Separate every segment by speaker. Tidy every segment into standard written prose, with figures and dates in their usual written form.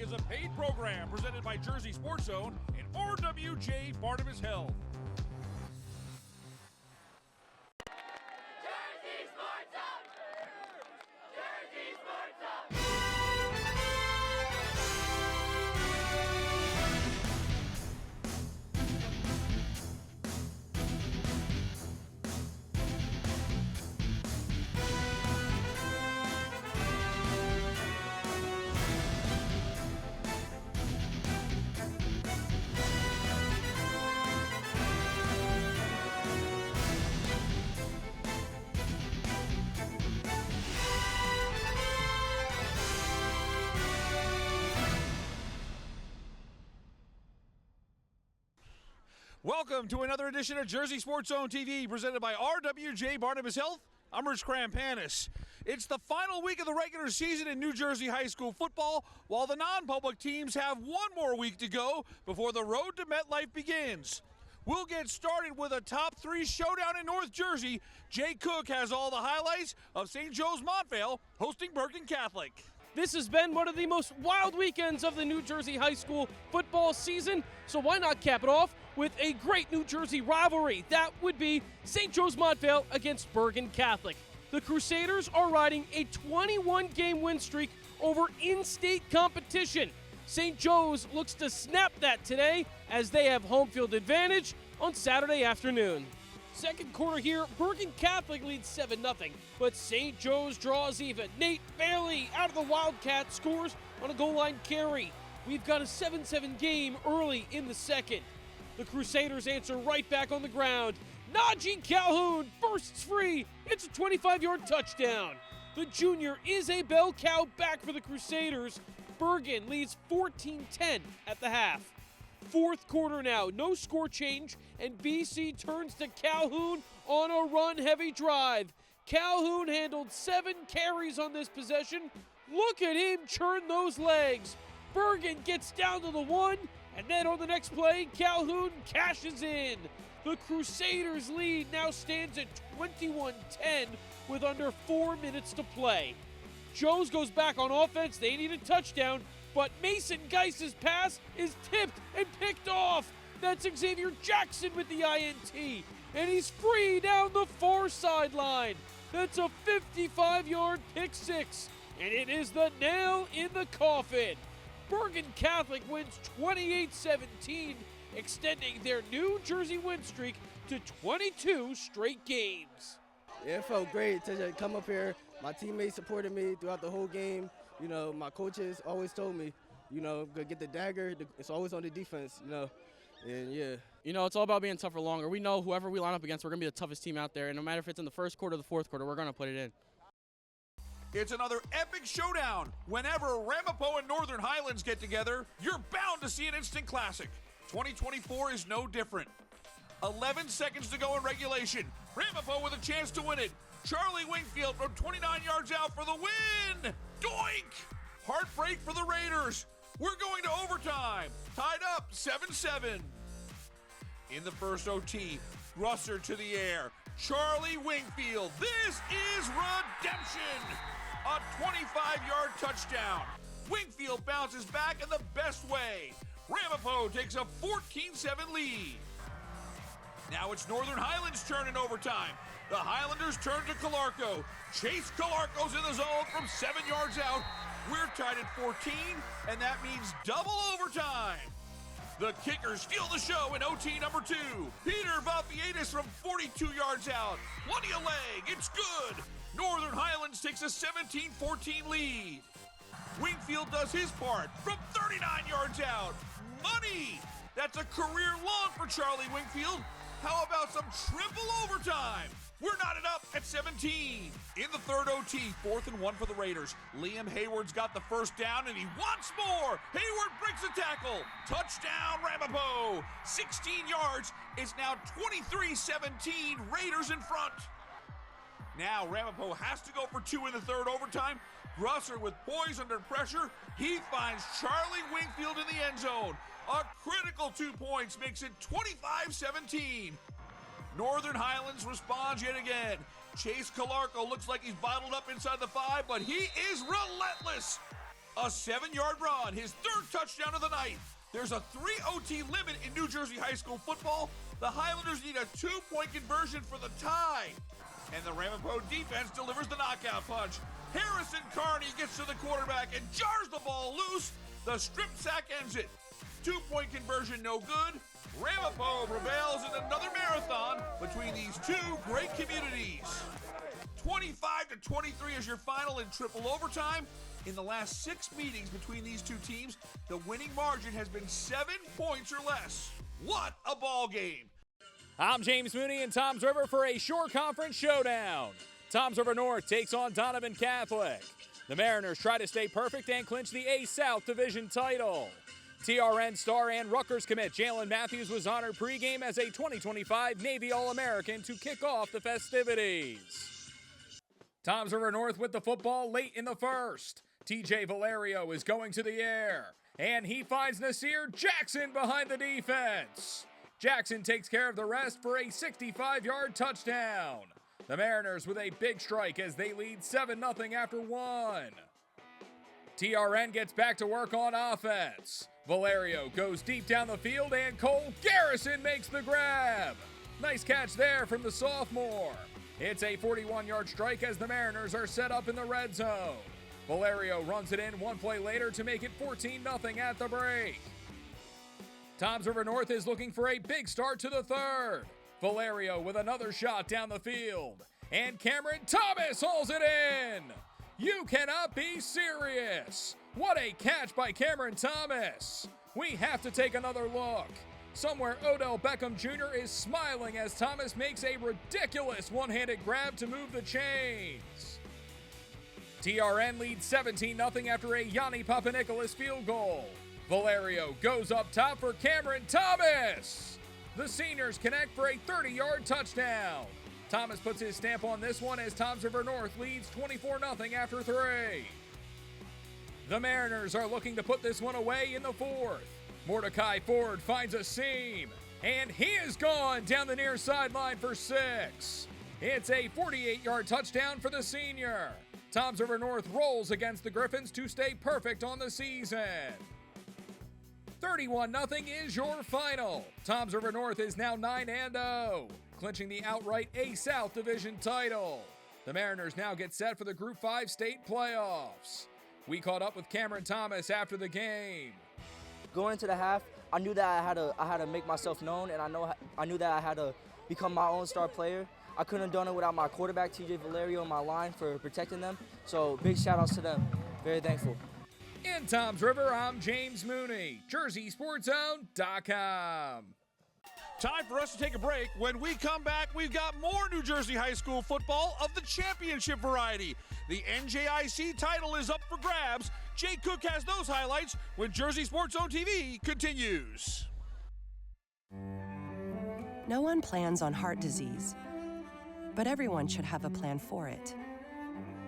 Speaker 1: is a paid program presented by Jersey Sports Zone and RWJ Barnabas Health. Welcome to another edition of Jersey Sports Zone TV, presented by RWJ Barnabas Health. I'm Rich Krampanis. It's the final week of the regular season in New Jersey high school football, while the non-public teams have one more week to go before the road to MetLife begins. We'll get started with a top three showdown in North Jersey. Jay Cook has all the highlights of St. Joe's Montvale hosting Bergen Catholic.
Speaker 2: This has been one of the most wild weekends of the New Jersey high school football season, so why not cap it off with a great New Jersey rivalry? That would be St. Joe's Montvale against Bergen Catholic. The Crusaders are riding a 21-game win streak over in-state competition. St. Joe's looks to snap that today as they have home field advantage on Saturday afternoon. Second quarter here, Bergen Catholic leads 7-0, but St. Joe's draws even. Nate Bailey out of the Wildcat scores on a goal line carry. We've got a 7-7 game early in the second. The Crusaders answer right back on the ground. Najee Calhoun bursts free. It's a 25-yard touchdown. The junior is a bell cow back for the Crusaders. Bergen leads 14-10 at the half. Fourth quarter now, no score change, and BC turns to Calhoun on a run-heavy drive. Calhoun handled 7 carries on this possession. Look at him churn those legs. Bergen gets down to the 1, and then on the next play, Calhoun cashes in. The Crusaders' lead now stands at 21-10 with under 4 minutes to play. Joe's goes back on offense. They need a touchdown, but Mason Geis's pass is tipped and picked off. That's Xavier Jackson with the INT, and he's free down the far sideline. That's a 55-yard pick six, and it is the nail in the coffin. Bergen Catholic wins 28-17, extending their New Jersey win streak to 22 straight games.
Speaker 3: Yeah, it felt great to come up here. My teammates supported me throughout the whole game. You know, my coaches always told me, you know, get the dagger. It's always on the defense, you know. And, yeah.
Speaker 4: You know, it's all about being tough for longer. We know whoever we line up against, we're going to be the toughest team out there. And no matter if it's in the first quarter or the fourth quarter, we're going to put it in.
Speaker 1: It's another epic showdown. Whenever Ramapo and Northern Highlands get together, you're bound to see an instant classic. 2024 is no different. 11 seconds to go in regulation. Ramapo with a chance to win it. Charlie Wingfield from 29 yards out for the win. Doink! Heartbreak for the Raiders. We're going to overtime. Tied up 7-7. In the first OT, Grusser to the air. Charlie Wingfield. This is redemption. A 25-yard touchdown. Wingfield bounces back in the best way. Ramapo takes a 14-7 lead. Now it's Northern Highlands' turn in overtime. The Highlanders turn to Calarco. Chase Calarco's in the zone from 7 yards out. We're tied at 14, and that means double overtime. The Kickers steal the show in OT number 2. Peter Valpiedis from 42 yards out. Plenty of leg, it's good. Northern Highlands takes a 17-14 lead. Wingfield does his part from 39 yards out. Money! That's a career long for Charlie Wingfield. How about some triple overtime? We're knotted up at 17. In the third OT, 4th and 1 for the Raiders. Liam Hayward's got the first down, and he wants more. Hayward breaks a tackle. Touchdown, Ramapo. 16 yards. It's now 23-17. Raiders in front. Now Ramapo has to go for 2 in the third overtime. Grusser with poise under pressure. He finds Charlie Wingfield in the end zone. A critical 2 points makes it 25-17. Northern Highlands responds yet again. Chase Calarco looks like he's bottled up inside the 5, but he is relentless. A 7-yard run, his third touchdown of the night. There's a 3 OT limit in New Jersey high school football. The Highlanders need a 2-point conversion for the tie. And the Ramapo defense delivers the knockout punch. Harrison Carney gets to the quarterback and jars the ball loose. The strip sack ends it. 2-point conversion no good. Ramapo prevails in another marathon between these two great communities. 25-23 is your final in triple overtime. In the last 6 meetings between these two teams, the winning margin has been 7 points or less. What a ball game!
Speaker 5: I'm James Mooney in Toms River for a Shore Conference showdown. Toms River North takes on Donovan Catholic. The Mariners try to stay perfect and clinch the A South Division title. TRN star and Rutgers commit Jalen Matthews was honored pregame as a 2025 Navy All-American to kick off the festivities. Toms River North with the football late in the first. TJ Valerio is going to the air, and he finds Nasir Jackson behind the defense. Jackson takes care of the rest for a 65-yard touchdown. The Mariners with a big strike as they lead 7-0 after 1. TRN gets back to work on offense. Valerio goes deep down the field and Cole Garrison makes the grab. Nice catch there from the sophomore. It's a 41-yard strike as the Mariners are set up in the red zone. Valerio runs it in one play later to make it 14-0 at the break. Toms River North is looking for a big start to the third. Valerio with another shot down the field. And Cameron Thomas hauls it in. You cannot be serious. What a catch by Cameron Thomas. We have to take another look. Somewhere Odell Beckham Jr. is smiling as Thomas makes a ridiculous one-handed grab to move the chains. TRN leads 17-0 after a Yanni Papanikolaou field goal. Valerio goes up top for Cameron Thomas. The seniors connect for a 30-yard touchdown. Thomas puts his stamp on this one as Toms River North leads 24-0 after 3. The Mariners are looking to put this one away in the fourth. Mordecai Ford finds a seam, and he is gone down the near sideline for 6. It's a 48-yard touchdown for the senior. Toms River North rolls against the Griffins to stay perfect on the season. 31-0 is your final. Toms River North is now 9-0, clinching the outright A South Division title. The Mariners now get set for the Group 5 state playoffs. We caught up with Cameron Thomas after the game.
Speaker 6: Going into the half, I knew that I had to make myself known, and I knew that I had to become my own star player. I couldn't have done it without my quarterback, TJ Valerio, and my line for protecting them. So big shout outs to them. Very thankful.
Speaker 5: In Toms River, I'm James Mooney, JerseySportsZone.com.
Speaker 1: Time for us to take a break. When we come back, we've got more New Jersey high school football of the championship variety. The NJIC title is up for grabs. Jay Cook has those highlights when Jersey Sports Zone TV continues.
Speaker 7: No one plans on heart disease, but everyone should have a plan for it.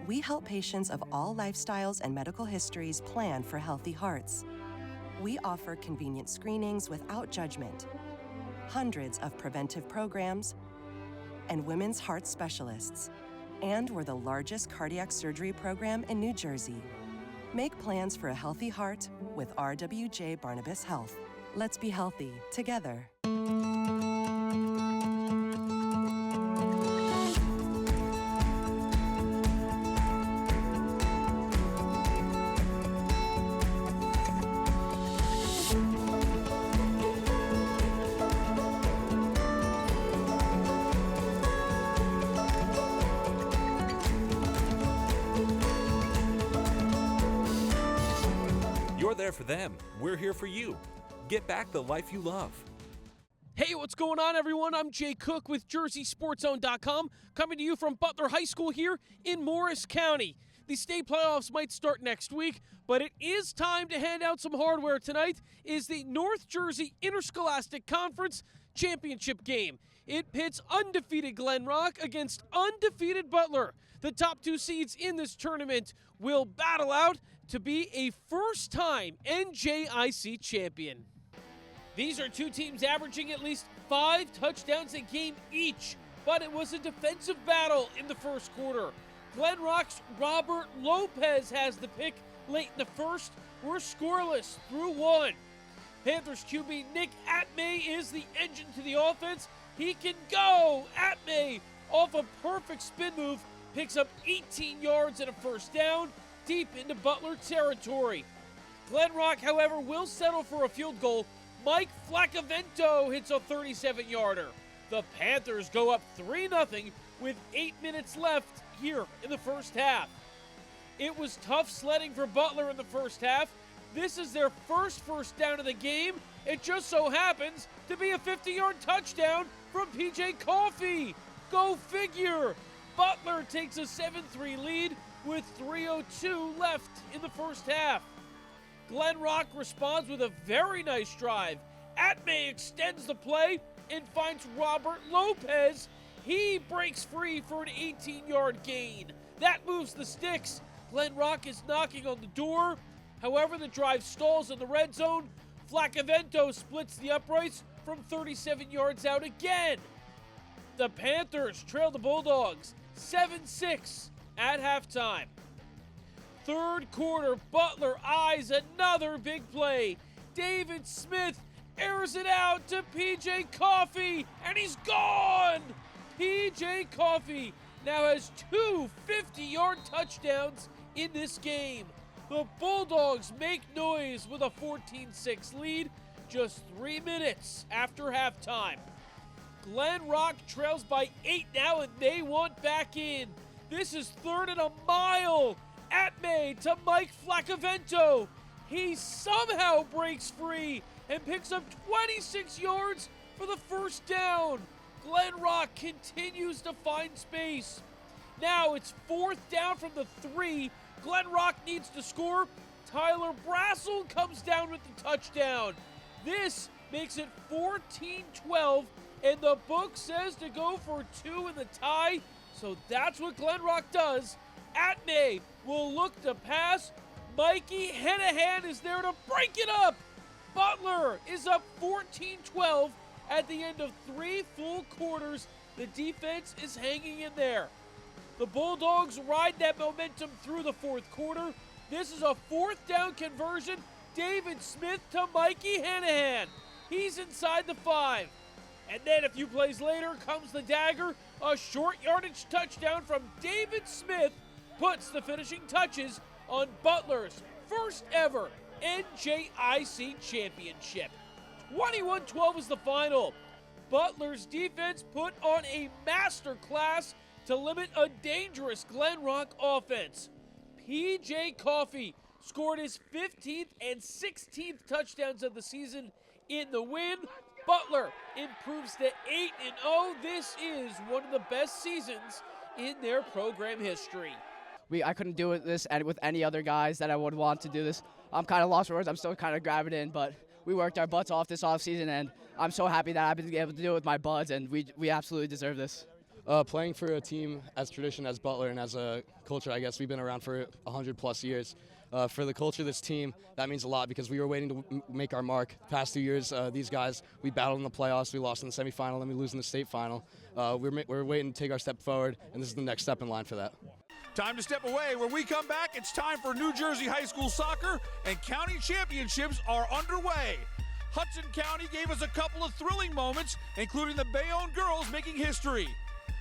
Speaker 7: We help patients of all lifestyles and medical histories plan for healthy hearts. We offer convenient screenings without judgment, hundreds of preventive programs, and women's heart specialists. And we're the largest cardiac surgery program in New Jersey. Make plans for a healthy heart with RWJ Barnabas Health. Let's be healthy together.
Speaker 8: You're there for them. We're here for you. Get back the life you love.
Speaker 2: Hey, what's going on, everyone? I'm Jay Cook with JerseySportsZone.com, coming to you from Butler High School here in Morris County. The state playoffs might start next week, but it is time to hand out some hardware. Tonight is the North Jersey Interscholastic Conference Championship game. It pits undefeated Glen Rock against undefeated Butler. The top 2 seeds in this tournament will battle out to be a first-time NJIC champion. These are 2 teams averaging at least 5 touchdowns a game each, but it was a defensive battle in the first quarter. Glen Rock's Robert Lopez has the pick, late in the first, we're scoreless through one. Panthers QB Nick Atmay is the engine to the offense. He can go. Atmay, off a perfect spin move, picks up 18 yards and a first down deep into Butler territory. Glen Rock, however, will settle for a field goal. Mike Flacavento hits a 37-yarder. The Panthers go up 3-0 with 8 minutes left here in the first half. It was tough sledding for Butler in the first half. This is their first down of the game. It just so happens to be a 50-yard touchdown from P.J. Coffey. Go figure. Butler takes a 7-3 lead with 3:02 left in the first half. Glen Rock responds with a very nice drive. Atmay extends the play and finds Robert Lopez. He breaks free for an 18-yard gain. That moves the sticks. Glen Rock is knocking on the door. However, the drive stalls in the red zone. Flacavento splits the uprights from 37 yards out again. The Panthers trail the Bulldogs 7-6 at halftime. Third quarter, Butler eyes another big play. David Smith airs it out to P.J. Coffey, and he's gone! P.J. Coffey now has 2 50-yard touchdowns in this game. The Bulldogs make noise with a 14-6 lead just 3 minutes after halftime. Glen Rock trails by 8 now, and they want back in. This is 3rd and a mile. Atmay to Mike Flacavento. He somehow breaks free and picks up 26 yards for the first down. Glen Rock continues to find space. Now it's 4th down from the 3. Glen Rock needs to score. Tyler Brassel comes down with the touchdown. This makes it 14-12, and the book says to go for 2 in the tie, so that's what Glen Rock does. Atmay will look to pass. Mikey Henahan is there to break it up. Butler is up 14-12 at the end of 3 full quarters. The defense is hanging in there. The Bulldogs ride that momentum through the 4th quarter. This is a 4th down conversion. David Smith to Mikey Henahan. He's inside the 5. And then a few plays later comes the dagger. A short yardage touchdown from David Smith puts the finishing touches on Butler's first ever NJIC championship. 21-12 is the final. Butler's defense put on a masterclass to limit a dangerous Glen Rock offense. P.J. Coffey scored his 15th and 16th touchdowns of the season in the win. Butler improves to 8-0. This is one of the best seasons in their program history.
Speaker 9: I couldn't do this with any other guys that I would want to do this. I'm kind of lost for words. I'm still kind of grabbing in, but we worked our butts off this offseason, and I'm so happy that I've been able to do it with my buds, and we absolutely deserve this.
Speaker 10: Playing for a team as tradition as Butler and as a culture, I guess we've been around for 100+ years. For the culture of this team, that means a lot because we were waiting to make our mark. The past 2 years, these guys, we battled in the playoffs, we lost in the semifinal, then we lose in the state final. We're waiting to take our step forward, and this is the next step in line for that.
Speaker 1: Time to step away. When we come back, it's time for New Jersey High School soccer, and county championships are underway. Hudson County gave us a couple of thrilling moments, including the Bayonne girls making history.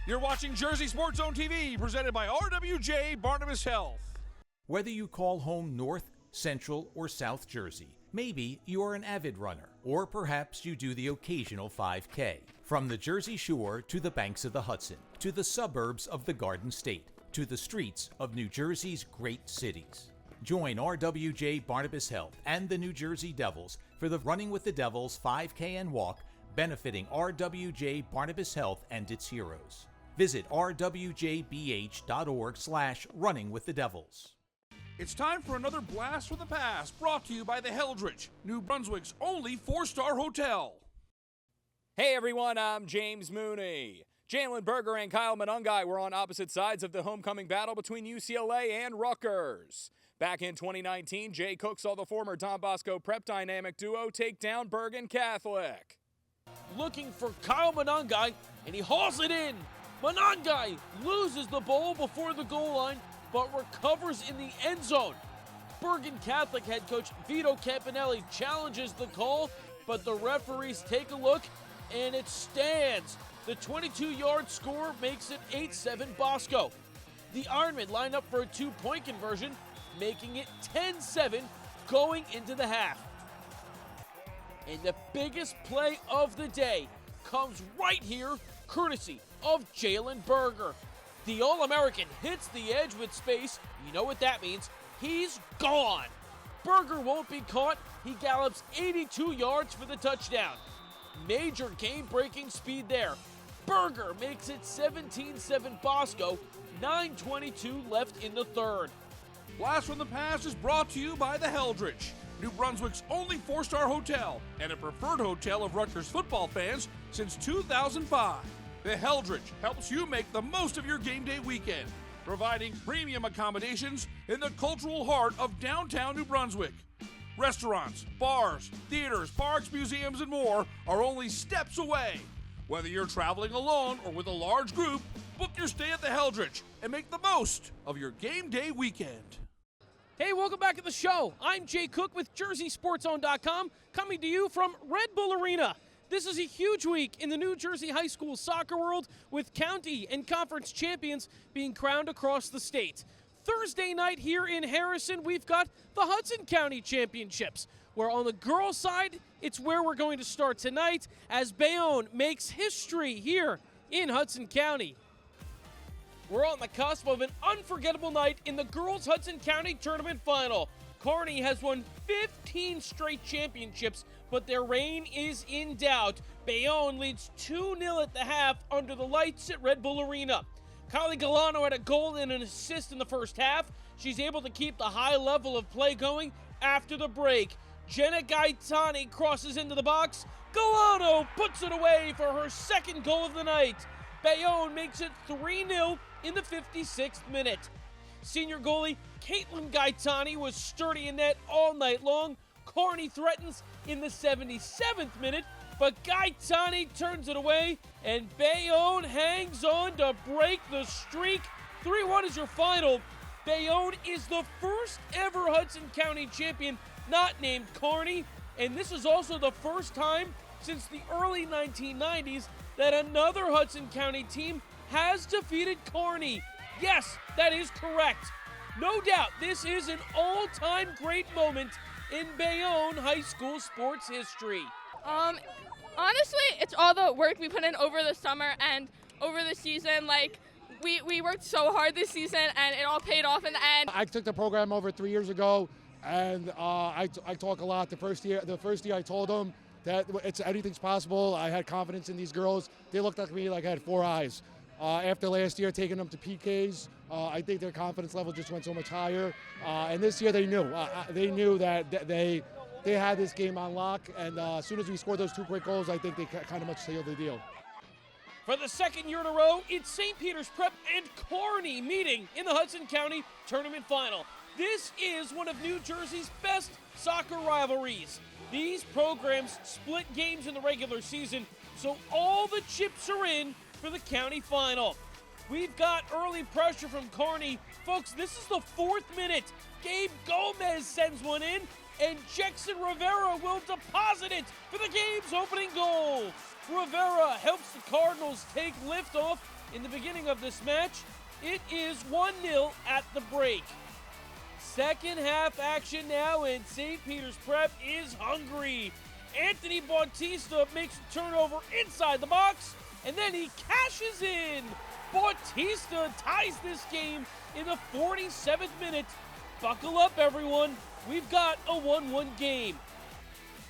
Speaker 1: You're watching Jersey Sports Zone TV, presented by RWJ Barnabas Health.
Speaker 11: Whether you call home North, Central, or South Jersey, maybe you're an avid runner, or perhaps you do the occasional 5K. From the Jersey Shore to the banks of the Hudson, to the suburbs of the Garden State, to the streets of New Jersey's great cities. Join RWJ Barnabas Health and the New Jersey Devils for the Running with the Devils 5K and Walk, benefiting RWJ Barnabas Health and its heroes. Visit rwjbh.org/runningwiththedevils.
Speaker 1: It's time for another Blast from the Past, brought to you by the Heldridge, New Brunswick's only 4-star hotel.
Speaker 5: Hey everyone, I'm James Mooney. Jalen Berger and Kyle Monangai were on opposite sides of the homecoming battle between UCLA and Rutgers. Back in 2019, Jay Cook saw the former Don Bosco Prep dynamic duo take down Bergen Catholic.
Speaker 2: Looking for Kyle Monangai, and he hauls it in. Monangai loses the ball before the goal line, but recovers in the end zone. Bergen Catholic head coach Vito Campanelli challenges the call, but the referees take a look, and it stands. The 22-yard score makes it 8-7 Bosco. The Ironmen line up for a 2-point conversion, making it 10-7 going into the half. And the biggest play of the day comes right here, courtesy of Jalen Berger. The All-American hits the edge with space. You know what that means. He's gone. Berger won't be caught. He gallops 82 yards for the touchdown. Major game-breaking speed there. Berger makes it 17-7 Bosco, 9:22 left in the third.
Speaker 1: Blast from the Past is brought to you by the Heldrich, New Brunswick's only 4-star hotel and a preferred hotel of Rutgers football fans since 2005. The Heldrich helps you make the most of your game day weekend, providing premium accommodations in the cultural heart of downtown New Brunswick. Restaurants, bars, theaters, parks, museums, and more are only steps away. Whether you're traveling alone or with a large group, book your stay at the Heldrich and make the most of your game day weekend.
Speaker 2: Hey, welcome back to the show. I'm Jay Cook with JerseySportsZone.com, coming to you from Red Bull Arena. This is a huge week in the New Jersey high school soccer world, with county and conference champions being crowned across the state. Thursday night here in Harrison, we've got the Hudson County Championships, where on the girls' side, it's where we're going to start tonight as Bayonne makes history here in Hudson County. We're on the cusp of an unforgettable night in the girls' Hudson County Tournament Final. Kearney has won 15 straight championships, but their reign is in doubt. Bayonne leads 2-0 at the half under the lights at Red Bull Arena. Kylie Galano had a goal and an assist in the first half. She's able to keep the high level of play going after the break. Jenna Gaetani crosses into the box. Galano puts it away for her second goal of the night. Bayonne makes it 3-0 in the 56th minute. Senior goalie Caitlin Gaetani was sturdy in net all night long. Kearney threatens in the 77th minute, but Gaetani turns it away, and Bayonne hangs on to break the streak. 3-1 is your final. Bayonne is the first ever Hudson County champion not named Kearney, and this is also the first time since the early 1990s that another Hudson County team has defeated Kearney. Yes, that is correct. No doubt, this is an all-time great moment in Bayonne high school sports history.
Speaker 12: Honestly, it's all the work we put in over the summer and over the season. Like, we worked so hard this season, and it all paid off in the end.
Speaker 13: I took the program over 3 years ago, and I talk a lot. The first year I told them that anything's possible. I had confidence in these girls. They looked at me like I had 4 eyes. After last year, taking them to PKs, I think their confidence level just went so much higher. And this year, they knew. They knew that they had this game on lock. And as soon as we scored those 2 quick goals, I think they kind of much sealed the deal.
Speaker 2: For the second year in a row, it's St. Peter's Prep and Kearney meeting in the Hudson County Tournament Final. This is one of New Jersey's best soccer rivalries. These programs split games in the regular season, so all the chips are in for the county final. We've got early pressure from Kearney. Folks, this is the 4th minute. Gabe Gomez sends one in, and Jackson Rivera will deposit it for the game's opening goal. Rivera helps the Cardinals take liftoff in the beginning of this match. It is 1-0 at the break. Second half action now, and St. Peter's Prep is hungry. Anthony Bautista makes a turnover inside the box, and then he cashes in. Bautista ties this game in the 47th minute. Buckle up, everyone. We've got a 1-1 game.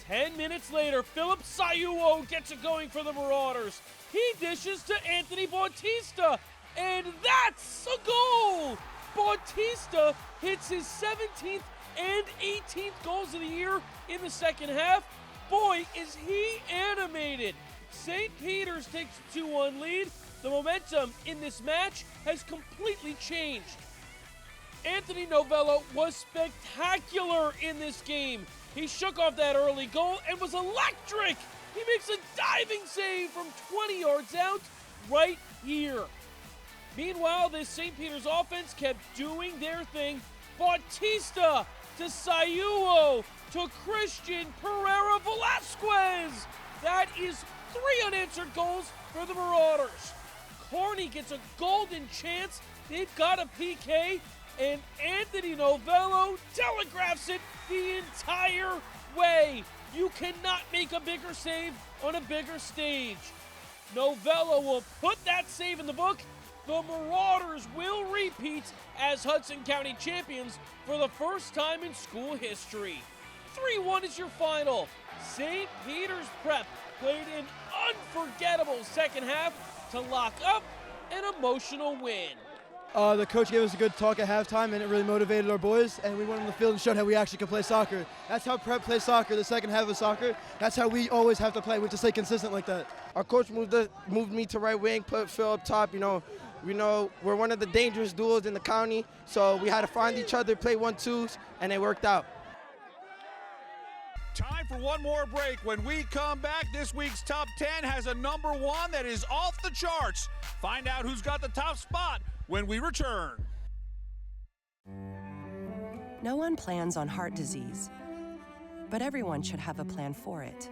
Speaker 2: 10 minutes later, Philip Sayuo gets it going for the Marauders. He dishes to Anthony Bautista, and that's a goal! Bautista hits his 17th and 18th goals of the year in the second half. Boy, is he animated. St. Peter's takes a 2-1 lead. The momentum in this match has completely changed. Anthony Novello was spectacular in this game. He shook off that early goal and was electric. He makes a diving save from 20 yards out right here. Meanwhile, this St. Peter's offense kept doing their thing. Bautista to Sayuo, to Christian Pereira Velasquez. That is 3 unanswered goals for the Marauders. Kearney gets a golden chance. They've got a PK, and Anthony Novello telegraphs it the entire way. You cannot make a bigger save on a bigger stage. Novello will put that save in the book. The Marauders will repeat as Hudson County champions for the first time in school history. 3-1 is your final. St. Peter's Prep played an unforgettable second half to lock up an emotional win.
Speaker 14: The coach gave us a good talk at halftime, and it really motivated our boys, and we went on the field and showed how we actually can play soccer. That's how Prep plays soccer, the second half of soccer. That's how we always have to play. We have to stay consistent like that.
Speaker 15: Our coach moved me to right wing, put Phil up top. You know, we're one of the dangerous duos in the county, so we had to find each other, play 1-2s, and it worked out.
Speaker 1: Time for one more break. When we come back, this week's Top 10 has a number 1 that is off the charts. Find out who's got the top spot when we return.
Speaker 7: No one plans on heart disease, but everyone should have a plan for it.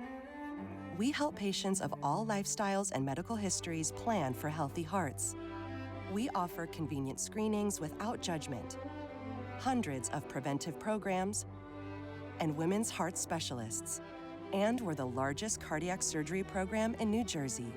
Speaker 7: We help patients of all lifestyles and medical histories plan for healthy hearts. We offer convenient screenings without judgment, hundreds of preventive programs, and women's heart specialists. And we're the largest cardiac surgery program in New Jersey.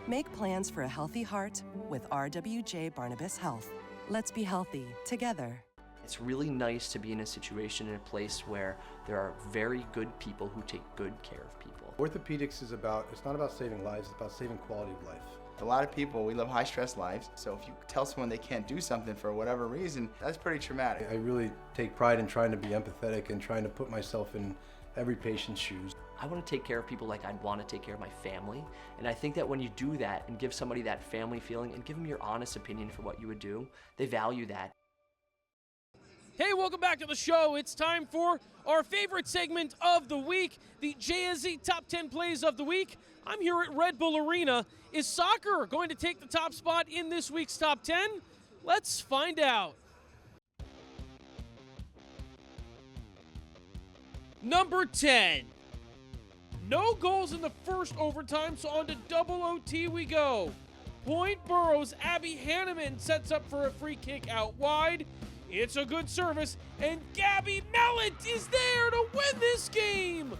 Speaker 7: Make plans for a healthy heart with RWJ Barnabas Health. Let's be healthy together.
Speaker 16: It's really nice to be in a situation, in a place where there are very good people who take good care of people.
Speaker 17: Orthopedics is it's not about saving lives, it's about saving quality of life.
Speaker 18: A lot of people, we live high stress lives, so if you tell someone they can't do something for whatever reason, that's pretty traumatic.
Speaker 17: I really take pride in trying to be empathetic and trying to put myself in every patient's shoes.
Speaker 16: I want to take care of people like I'd want to take care of my family, and I think that when you do that and give somebody that family feeling and give them your honest opinion for what you would do, they value that.
Speaker 2: Hey, welcome back to the show. It's time for our favorite segment of the week, the JSZ Top 10 Plays of the Week. I'm here at Red Bull Arena. Is soccer going to take the top spot in this week's Top 10? Let's find out. Number 10. No goals in the first overtime, so on to double OT we go. Point Borough's Abby Hanneman sets up for a free kick out wide. It's a good service, and Gabby Mellett is there to win this game.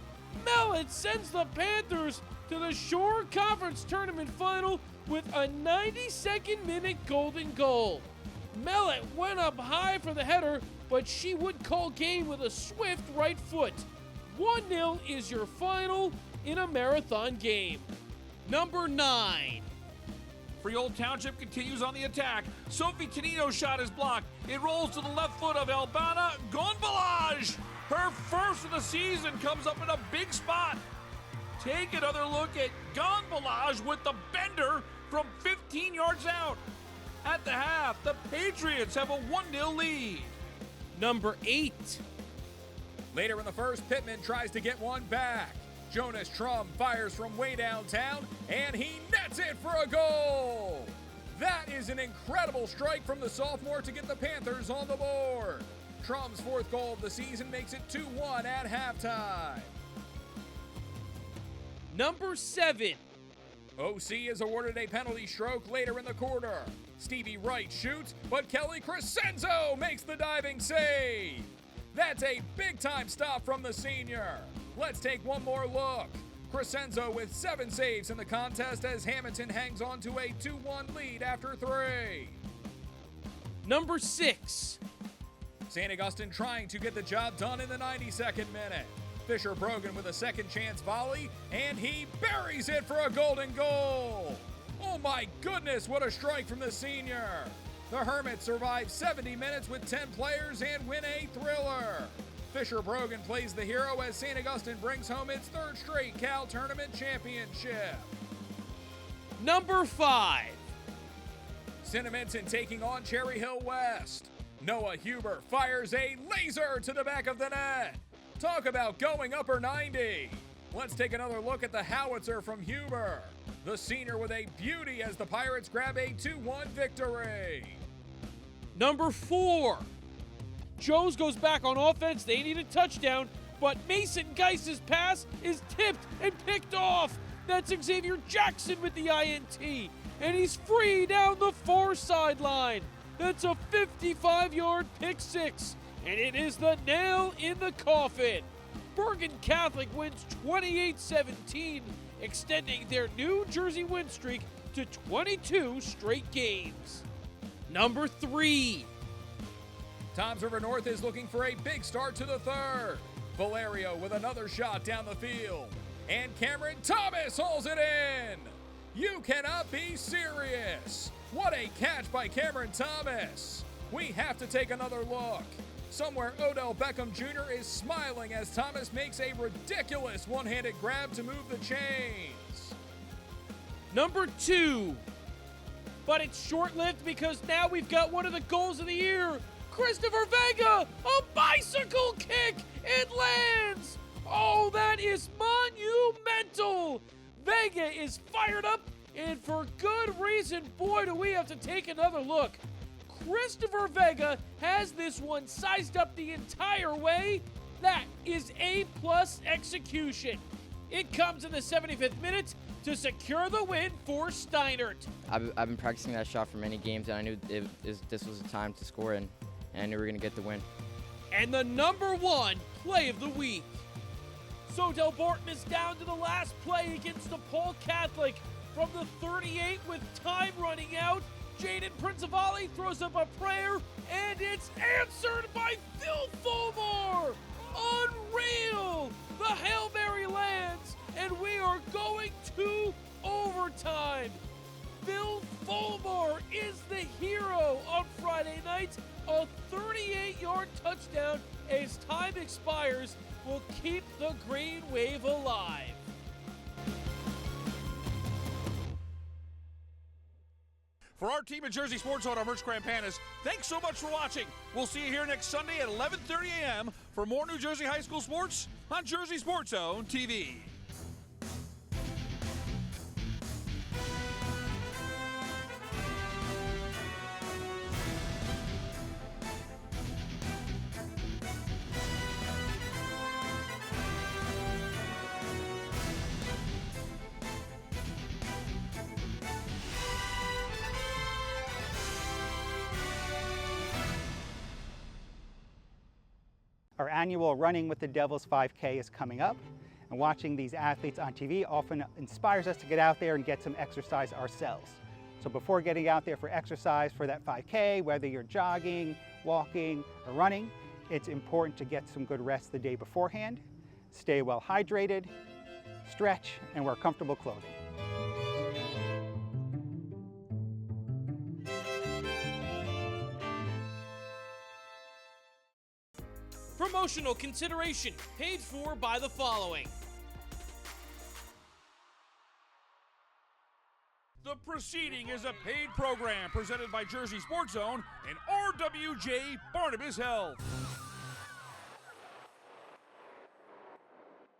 Speaker 2: Mellett sends the Panthers to the Shore Conference Tournament Final with a 92nd minute golden goal. Mellett went up high for the header, but she would call game with a swift right foot. 1-0 is your final in a marathon game. Number 9.
Speaker 1: Freehold Township continues on the attack. Sophie Tenino's shot is blocked. It rolls to the left foot of Albana Gonbalage. Her first of the season comes up in a big spot. Take another look at Gonbalage with the bender from 15 yards out. At the half, the Patriots have a 1-0 lead.
Speaker 2: Number 8.
Speaker 5: Later in the first, Pittman tries to get one back. Jonas Trum fires from way downtown, and he nets it for a goal. That is an incredible strike from the sophomore to get the Panthers on the board. Trum's 4th goal of the season makes it 2-1 at halftime.
Speaker 2: Number 7.
Speaker 5: OC is awarded a penalty stroke later in the quarter. Stevie Wright shoots, but Kelly Crescenzo makes the diving save. That's a big-time stop from the senior. Let's take one more look. Crescenzo with 7 saves in the contest as Hamilton hangs on to a 2-1 lead after 3.
Speaker 2: Number 6.
Speaker 5: St. Augustine trying to get the job done in the 92nd minute. Fisher Brogan with a second chance volley, and he buries it for a golden goal. Oh my goodness, what a strike from the senior. The Hermits survive 70 minutes with 10 players and win a thriller. Fisher Brogan plays the hero as St. Augustine brings home its 3rd straight Cal Tournament championship.
Speaker 2: Number 5.
Speaker 5: Cinnaminton taking on Cherry Hill West. Noah Huber fires a laser to the back of the net. Talk about going upper 90. Let's take another look at the howitzer from Huber. The senior with a beauty as the Pirates grab a 2-1 victory.
Speaker 2: Number 4. Joes goes back on offense. They need a touchdown, but Mason Geis's pass is tipped and picked off. That's Xavier Jackson with the INT, and he's free down the far sideline. That's a 55-yard pick six, and it is the nail in the coffin. Bergen Catholic wins 28-17, extending their New Jersey win streak to 22 straight games. Number 3.
Speaker 5: Toms River North is looking for a big start to the third. Valerio with another shot down the field. And Cameron Thomas hauls it in. You cannot be serious. What a catch by Cameron Thomas. We have to take another look. Somewhere Odell Beckham Jr. is smiling as Thomas makes a ridiculous one-handed grab to move the chains.
Speaker 2: Number 2. But it's short-lived because now we've got one of the goals of the year. Christopher Vega, a bicycle kick, it lands! Oh, that is monumental! Vega is fired up, and for good reason. Boy, do we have to take another look. Christopher Vega has this one sized up the entire way. That is A-plus execution. It comes in the 75th minute to secure the win for Steinert.
Speaker 19: I've been practicing that shot for many games, and I knew this was the time to score in, and I knew we were going to get the win.
Speaker 2: And the number 1 play of the week. So Del Barton is down to the last play against DePaul Catholic. From the 38 with time running out, Jaden Principali throws up a prayer, and it's answered by Phil Fulmore! Unreal! The Hail Mary lands, and we are going to overtime. Phil Fulmore is the hero on Friday night. A 38-yard touchdown as time expires will keep the Green Wave alive.
Speaker 1: For our team at Jersey Sports Zone, I'm Rich Crampanis. Thanks so much for watching. We'll see you here next Sunday at 11:30 a.m. for more New Jersey high school sports on Jersey Sports Zone TV.
Speaker 20: Our annual Running with the Devils 5K is coming up, and watching these athletes on TV often inspires us to get out there and get some exercise ourselves. So before getting out there for exercise for that 5K, whether you're jogging, walking, or running, it's important to get some good rest the day beforehand, stay well hydrated, stretch, and wear comfortable clothing.
Speaker 2: Promotional consideration paid for by the following.
Speaker 1: The proceeding is a paid program presented by Jersey Sports Zone and RWJ Barnabas Health.